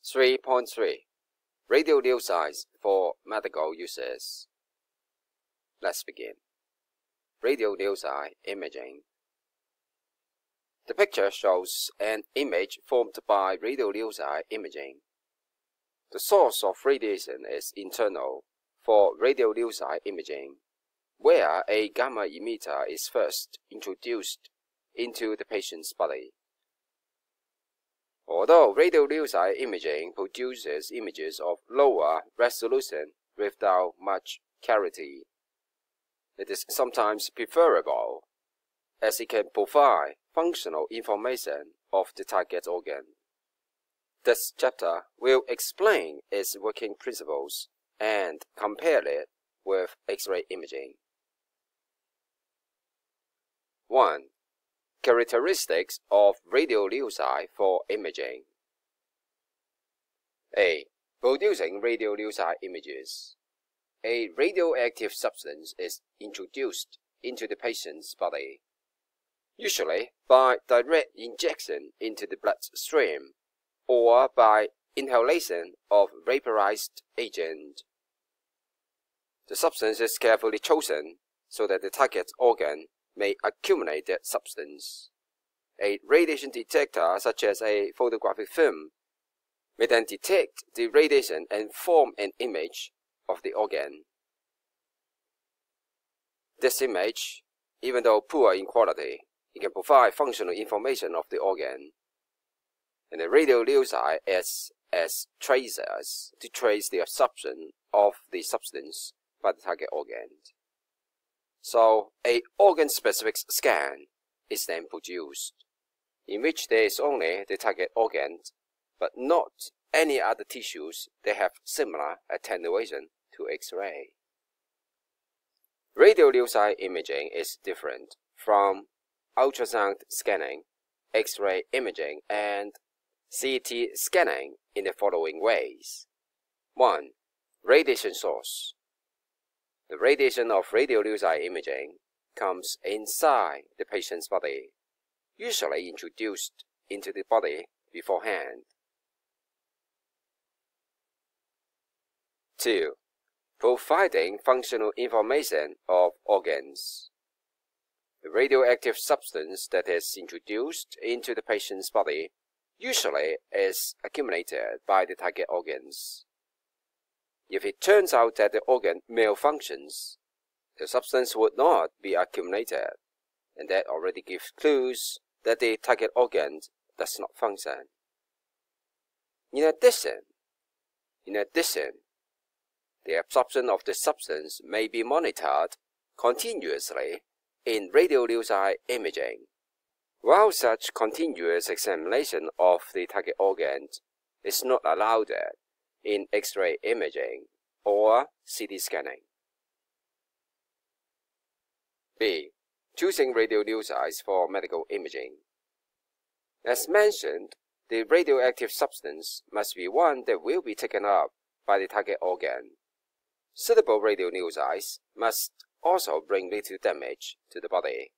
3.3 Radionuclides for medical uses. Let's begin. Radionuclide imaging. The picture shows an image formed by radionuclide imaging. The source of radiation is internal for radionuclide imaging, where a gamma emitter is first introduced into the patient's body. Although radionuclide imaging produces images of lower resolution without much clarity, it is sometimes preferable as it can provide functional information of the target organ. This chapter will explain its working principles and compare it with X-ray imaging. 1. Characteristics of radionuclide for imaging. A. Producing radionuclide images. A radioactive substance is introduced into the patient's body, usually by direct injection into the bloodstream or by inhalation of vaporized agent. The substance is carefully chosen so that the target organ may accumulate that substance. A radiation detector, such as a photographic film, may then detect the radiation and form an image of the organ. This image, even though poor in quality, it can provide functional information of the organ, and the radionuclide acts as tracers to trace the absorption of the substance by the target organ. So, an organ-specific scan is then produced, in which there is only the target organ, but not any other tissues that have similar attenuation to X-ray. Radionuclide imaging is different from ultrasound scanning, X-ray imaging, and CT scanning in the following ways. 1. Radiation source. The radiation of radionuclide imaging comes inside the patient's body, usually introduced into the body beforehand. 2. Providing functional information of organs. The radioactive substance that is introduced into the patient's body usually is accumulated by the target organs. If it turns out that the organ malfunctions, the substance would not be accumulated, and that already gives clues that the target organ does not function. In addition, the absorption of the substance may be monitored continuously in radionuclide imaging, while such continuous examination of the target organ is not allowed in X-ray imaging or CT scanning. B. Choosing radionuclides for medical imaging. As mentioned, the radioactive substance must be one that will be taken up by the target organ. Suitable radionuclides must also bring little damage to the body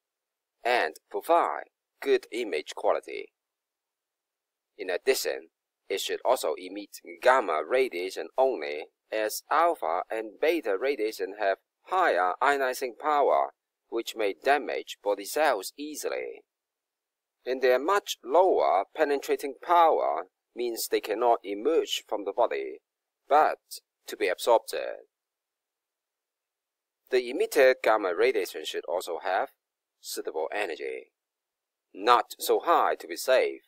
and provide good image quality. In addition, it should also emit gamma radiation only, as alpha and beta radiation have higher ionizing power, which may damage body cells easily. And their much lower penetrating power means they cannot emerge from the body, but to be absorbed. The emitted gamma radiation should also have suitable energy, not so high to be safe,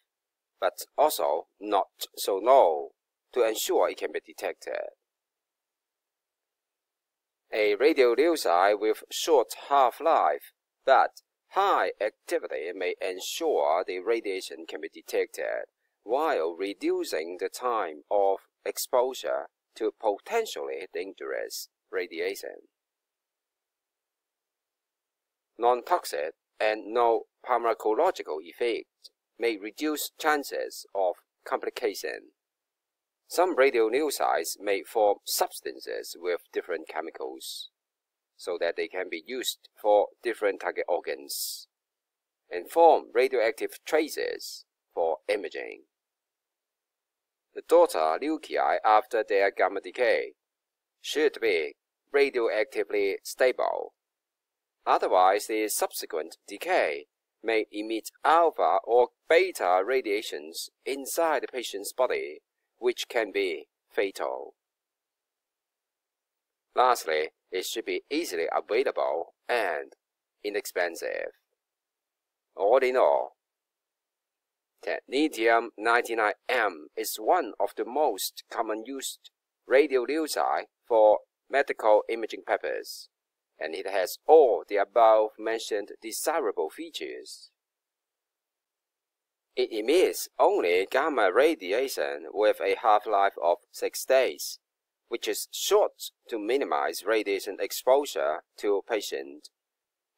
but also not so low to ensure it can be detected. A radionuclide with short half-life but high activity may ensure the radiation can be detected while reducing the time of exposure to potentially dangerous radiation. Non-toxic and no pharmacological effect may reduce chances of complication. Some radionuclides may form substances with different chemicals, so that they can be used for different target organs, and form radioactive traces for imaging. the daughter nuclei after their gamma decay should be radioactively stable. Otherwise, the subsequent decay may emit alpha or beta radiations inside the patient's body, which can be fatal. Lastly, it should be easily available and inexpensive. All in all, technetium-99m is one of the most common used radionuclide for medical imaging purposes, and it has all the above-mentioned desirable features. It emits only gamma radiation with a half-life of 6 days, which is short to minimize radiation exposure to patient,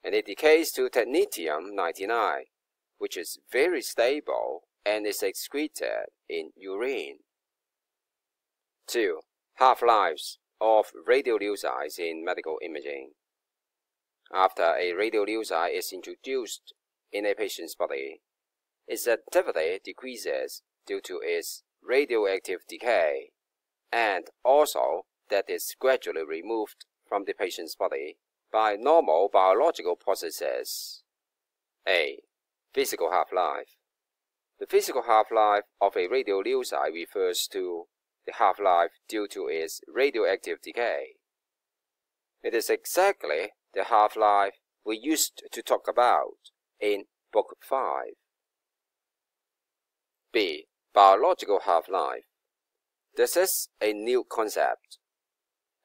and it decays to technetium-99, which is very stable and is excreted in urine. 2. Half-lives of radionuclides in medical imaging. After a radionuclide is introduced in a patient's body, its activity decreases due to its radioactive decay, and also that it's gradually removed from the patient's body by normal biological processes. A. Physical half-life. The physical half-life of a radionuclide refers to the half-life due to its radioactive decay. It is exactly the half-life we used to talk about in Book 5. B. Biological half-life. This is a new concept,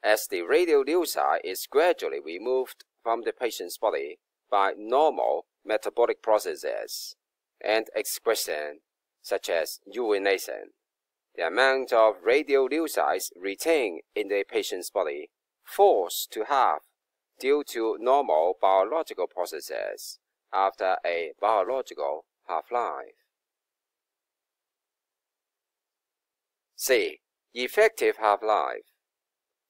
as the radionuclide is gradually removed from the patient's body by normal metabolic processes and excretion, such as urination. The amount of radionuclides retained in the patient's body falls to half due to normal biological processes after a biological half-life. C. Effective half-life.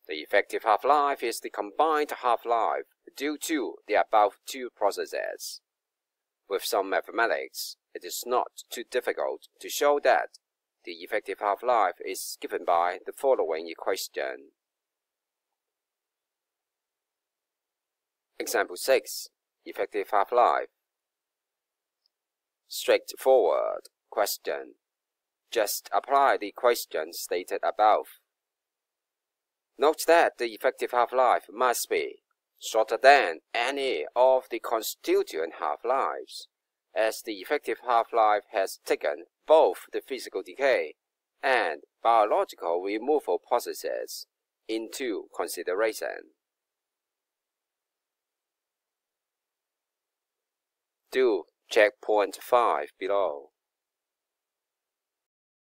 The effective half-life is the combined half-life due to the above two processes. With some mathematics, it is not too difficult to show that the effective half-life is given by the following equation. Example 6. Effective half-life. Straightforward question. Just apply the equation stated above. Note that the effective half-life must be shorter than any of the constituent half-lives, as the effective half-life has taken both the physical decay and biological removal processes into consideration. Do checkpoint 5 below.